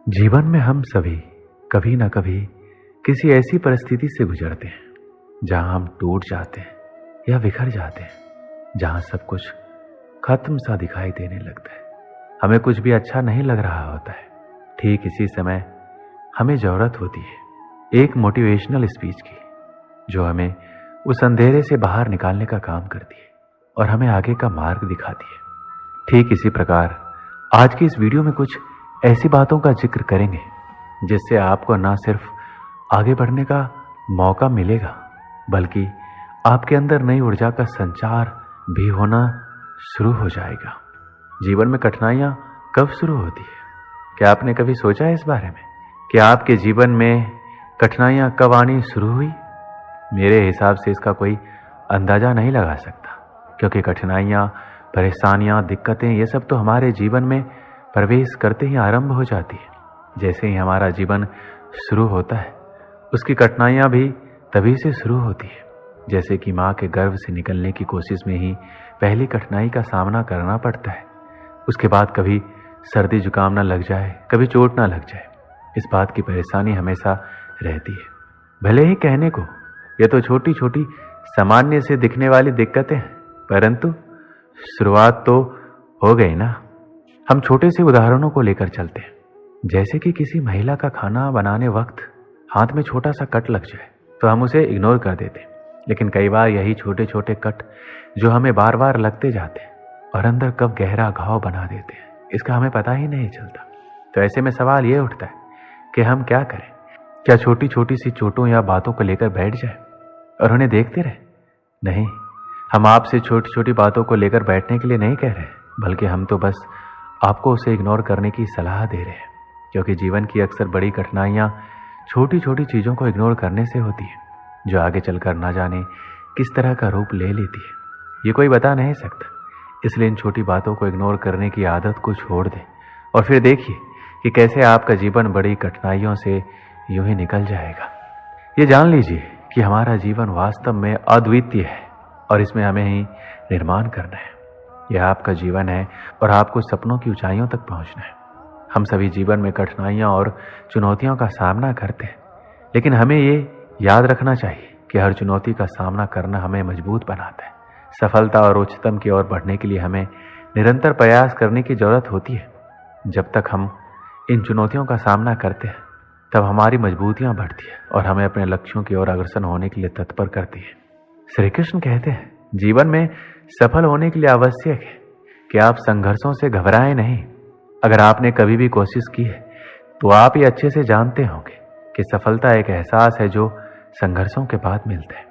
जीवन में हम सभी कभी ना कभी किसी ऐसी परिस्थिति से गुजरते हैं जहां हम टूट जाते हैं या बिखर जाते हैं, जहां सब कुछ खत्म सा दिखाई देने लगता है। हमें कुछ भी अच्छा नहीं लग रहा होता है। ठीक इसी समय हमें जरूरत होती है एक मोटिवेशनल स्पीच की, जो हमें उस अंधेरे से बाहर निकालने का काम करती है और हमें आगे का मार्ग दिखाती है। ठीक इसी प्रकार आज की इस वीडियो में कुछ ऐसी बातों का जिक्र करेंगे जिससे आपको ना सिर्फ आगे बढ़ने का मौका मिलेगा, बल्कि आपके अंदर नई ऊर्जा का संचार भी होना शुरू हो जाएगा। जीवन में कठिनाइयां कब शुरू होती है? क्या आपने कभी सोचा है इस बारे में कि आपके जीवन में कठिनाइयां कब आनी शुरू हुई? मेरे हिसाब से इसका कोई अंदाजा नहीं लगा सकता, क्योंकि कठिनाइयां, परेशानियां, दिक्कतें, ये सब तो हमारे जीवन में प्रवेश करते ही आरंभ हो जाती है। जैसे ही हमारा जीवन शुरू होता है, उसकी कठिनाइयां भी तभी से शुरू होती है। जैसे कि माँ के गर्भ से निकलने की कोशिश में ही पहली कठिनाई का सामना करना पड़ता है। उसके बाद कभी सर्दी जुकाम ना लग जाए, कभी चोट ना लग जाए, इस बात की परेशानी हमेशा रहती है। भले ही कहने को ये तो छोटी छोटी सामान्य से दिखने वाली दिक्कतें हैं, परंतु शुरुआत तो हो गई ना। हम छोटे से उदाहरणों को लेकर चलते हैं। जैसे कि किसी महिला का खाना बनाने वक्त हाथ में छोटा सा कट लग जाए तो हम उसे इग्नोर कर देते हैं, लेकिन कई बार यही छोटे छोटे कट जो हमें बार बार लगते जाते हैं और अंदर कब गहरा घाव बना देते हैं, इसका हमें पता ही नहीं चलता। तो ऐसे में सवाल ये उठता है कि हम क्या करें? क्या छोटी छोटी सी चोटों या बातों को लेकर बैठ जाए और उन्हें देखते रहे? नहीं, हम आपसे छोटी छोटी बातों को लेकर बैठने के लिए नहीं कह रहे, बल्कि हम तो बस आपको उसे इग्नोर करने की सलाह दे रहे हैं। क्योंकि जीवन की अक्सर बड़ी कठिनाइयां छोटी छोटी चीज़ों को इग्नोर करने से होती है, जो आगे चलकर ना जाने किस तरह का रूप ले लेती है, ये कोई बता नहीं सकता। इसलिए इन छोटी बातों को इग्नोर करने की आदत को छोड़ दें और फिर देखिए कि कैसे आपका जीवन बड़ी कठिनाइयों से यूं ही निकल जाएगा। ये जान लीजिए कि हमारा जीवन वास्तव में अद्वितीय है और इसमें हमें ही निर्माण करना है। यह आपका जीवन है और आपको सपनों की ऊंचाइयों तक पहुंचना है। हम सभी जीवन में कठिनाइयां और चुनौतियों का सामना करते हैं, लेकिन हमें ये याद रखना चाहिए कि हर चुनौती का सामना करना हमें मजबूत बनाता है। सफलता और उच्चतम की ओर बढ़ने के लिए हमें निरंतर प्रयास करने की जरूरत होती है। जब तक हम इन चुनौतियों का सामना करते हैं, तब हमारी मजबूतियां बढ़ती है और हमें अपने लक्ष्यों की ओर अग्रसर होने के लिए तत्पर करती है। श्री कृष्ण कहते हैं, जीवन में सफल होने के लिए आवश्यक है कि आप संघर्षों से घबराएं नहीं। अगर आपने कभी भी कोशिश की है तो आप ये अच्छे से जानते होंगे कि सफलता एक एहसास है जो संघर्षों के बाद मिलता है।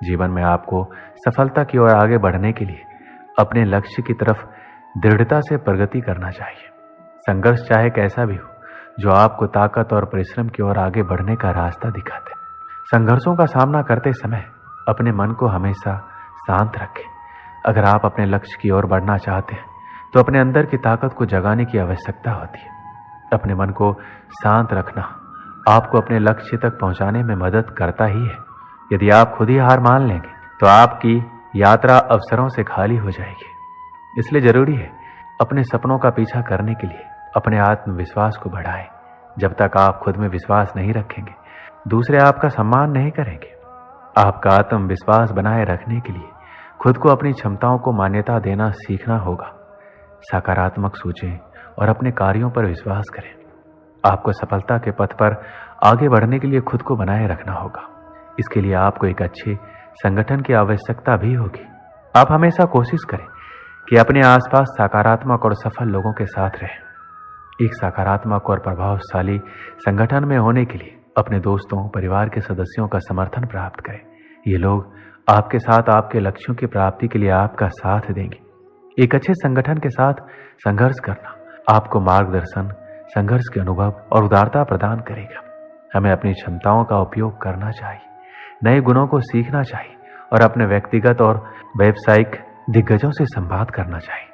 जीवन में आपको सफलता की ओर आगे बढ़ने के लिए अपने लक्ष्य की तरफ दृढ़ता से प्रगति करना चाहिए। संघर्ष चाहे कैसा भी हो, जो आपको ताकत और परिश्रम की ओर आगे बढ़ने का रास्ता दिखाता है। संघर्षों का सामना करते समय अपने मन को हमेशा शांत रखें। अगर आप अपने लक्ष्य की ओर बढ़ना चाहते हैं तो अपने अंदर की ताकत को जगाने की आवश्यकता होती है। अपने मन को शांत रखना आपको अपने लक्ष्य तक पहुंचाने में मदद करता ही है। यदि आप खुद ही हार मान लेंगे तो आपकी यात्रा अवसरों से खाली हो जाएगी। इसलिए जरूरी है अपने सपनों का पीछा करने के लिए अपने आत्मविश्वास को बढ़ाएं। जब तक आप खुद में विश्वास नहीं रखेंगे, दूसरे आपका सम्मान नहीं करेंगे। आपका आत्मविश्वास बनाए रखने के लिए खुद को अपनी क्षमताओं को मान्यता देना सीखना होगा। सकारात्मक सोचें और अपने कार्यों पर विश्वास करें। आपको सफलता के पथ पर आगे बढ़ने के लिए खुद को बनाए रखना होगा। इसके लिए आपको एक अच्छे संगठन की आवश्यकता भी होगी। आप हमेशा कोशिश करें कि अपने आसपास सकारात्मक और सफल लोगों के साथ रहें। एक सकारात्मक और प्रभावशाली संगठन में होने के लिए अपने दोस्तों, परिवार के सदस्यों का समर्थन प्राप्त करें। ये लोग आपके साथ आपके लक्ष्यों की प्राप्ति के लिए आपका साथ देंगे। एक अच्छे संगठन के साथ संघर्ष करना आपको मार्गदर्शन, संघर्ष के अनुभव और उदारता प्रदान करेगा। हमें अपनी क्षमताओं का उपयोग करना चाहिए, नए गुणों को सीखना चाहिए और अपने व्यक्तिगत और व्यावसायिक दिग्गजों से संवाद करना चाहिए।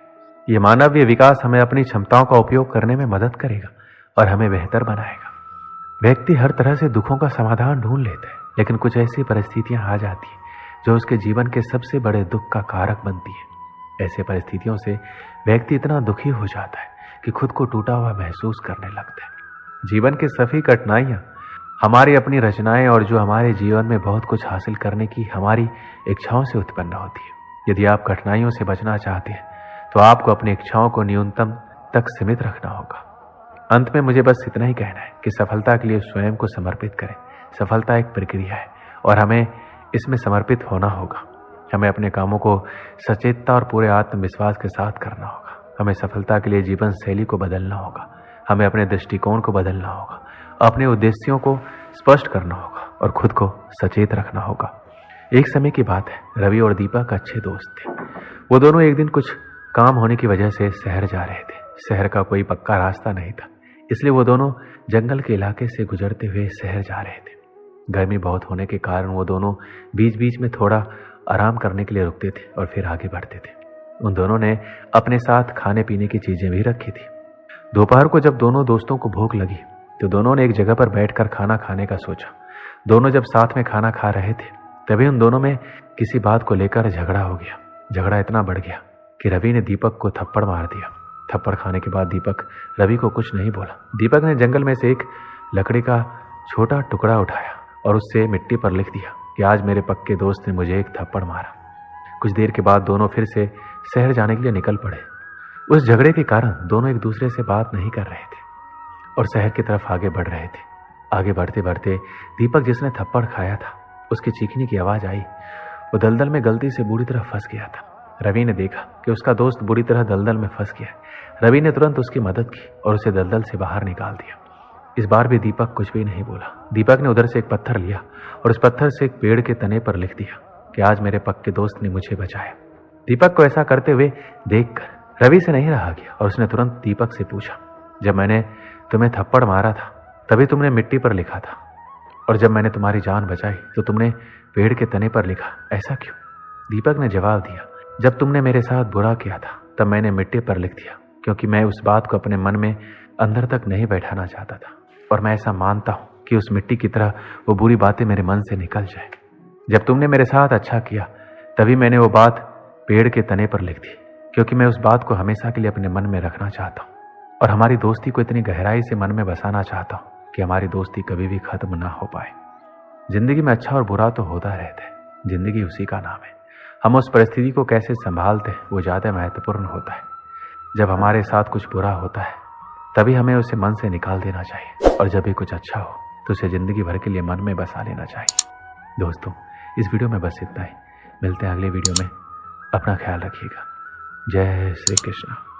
ये मानवीय विकास हमें अपनी क्षमताओं का उपयोग करने में मदद करेगा और हमें बेहतर बनाएगा। व्यक्ति हर तरह से दुखों का समाधान ढूंढ लेता है, लेकिन कुछ ऐसी परिस्थितियां आ जाती हैं जो उसके जीवन के सबसे बड़े दुख का कारक बनती है। ऐसे परिस्थितियों से व्यक्ति इतना दुखी हो जाता है कि खुद को टूटा हुआ महसूस करने लगता है। जीवन की सभी कठिनाइयाँ हमारी अपनी रचनाएं और जो हमारे जीवन में बहुत कुछ हासिल करने की हमारी इच्छाओं से उत्पन्न होती है। यदि आप कठिनाइयों से बचना चाहते हैं तो आपको अपनी इच्छाओं को न्यूनतम तक सीमित रखना होगा। अंत में मुझे बस इतना ही कहना है कि सफलता के लिए स्वयं को समर्पित करें। सफलता एक प्रक्रिया है और हमें इसमें समर्पित होना होगा। हमें अपने कामों को सचेतता और पूरे आत्मविश्वास के साथ करना होगा। हमें सफलता के लिए जीवन शैली को बदलना होगा। हमें अपने दृष्टिकोण को बदलना होगा, अपने उद्देश्यों को स्पष्ट करना होगा और खुद को सचेत रखना होगा। एक समय की बात है, रवि और दीपक अच्छे दोस्त थे। वो दोनों एक दिन कुछ काम होने की वजह से शहर जा रहे थे। शहर का कोई पक्का रास्ता नहीं था, इसलिए वो दोनों जंगल के इलाके से गुजरते हुए शहर जा रहे थे। गर्मी बहुत होने के कारण वो दोनों बीच बीच में थोड़ा आराम करने के लिए रुकते थे और फिर आगे बढ़ते थे। उन दोनों ने अपने साथ खाने पीने की चीजें भी रखी थी। दोपहर को जब दोनों दोस्तों को भूख लगी तो दोनों ने एक जगह पर बैठकर खाना खाने का सोचा। दोनों जब साथ में खाना खा रहे थे तभी उन दोनों में किसी बात को लेकर झगड़ा हो गया। झगड़ा इतना बढ़ गया कि रवि ने दीपक को थप्पड़ मार दिया। थप्पड़ खाने के बाद दीपक रवि को कुछ नहीं बोला। दीपक ने जंगल में से एक लकड़ी का छोटा टुकड़ा उठाया और उससे मिट्टी पर लिख दिया कि आज मेरे पक्के दोस्त ने मुझे एक थप्पड़ मारा। कुछ देर के बाद दोनों फिर से शहर जाने के लिए निकल पड़े। उस झगड़े के कारण दोनों एक दूसरे से बात नहीं कर रहे थे और शहर की तरफ आगे बढ़ रहे थे। आगे बढ़ते बढ़ते दीपक जिसने थप्पड़ खाया था उसकी चीखने की आवाज आई। वो दलदल में गलती से बुरी तरह फंस गया था। रवि ने देखा कि उसका दोस्त बुरी तरह दलदल में फंस गया है। रवि ने तुरंत उसकी मदद की और उसे दलदल से बाहर निकाल दिया। इस बार भी दीपक कुछ भी नहीं बोला। दीपक ने उधर से एक पत्थर लिया और उस पत्थर से एक पेड़ के तने पर लिख दिया कि आज मेरे पक्के दोस्त ने मुझे बचाया। दीपक को ऐसा करते हुए देखकर रवि से नहीं रहा गया और उसने तुरंत दीपक से पूछा, जब मैंने तुम्हें थप्पड़ मारा था तभी तुमने मिट्टी पर लिखा था और जब मैंने तुम्हारी जान बचाई तो तुमने पेड़ के तने पर लिखा, ऐसा क्यों? दीपक ने जवाब दिया, जब तुमने मेरे साथ बुरा किया था तब मैंने मिट्टी पर लिख दिया क्योंकि मैं उस बात को अपने मन में अंदर तक नहीं बैठाना चाहता था और मैं ऐसा मानता हूं कि उस मिट्टी की तरह वो बुरी बातें मेरे मन से निकल जाए। जब तुमने मेरे साथ अच्छा किया तभी मैंने वो बात पेड़ के तने पर लिख दी क्योंकि मैं उस बात को हमेशा के लिए अपने मन में रखना चाहता हूँ और हमारी दोस्ती को इतनी गहराई से मन में बसाना चाहता हूँ कि हमारी दोस्ती कभी भी खत्म ना हो पाए। जिंदगी में अच्छा और बुरा तो होता रहता है, जिंदगी उसी का नाम है। हम उस परिस्थिति को कैसे संभालते हैं वो ज्यादा महत्वपूर्ण होता है। जब हमारे साथ कुछ बुरा होता है तभी हमें उसे मन से निकाल देना चाहिए और जब भी कुछ अच्छा हो तो उसे जिंदगी भर के लिए मन में बसा लेना चाहिए। दोस्तों, इस वीडियो में बस इतना ही। मिलते हैं अगले वीडियो में। अपना ख्याल रखिएगा। जय श्री कृष्ण।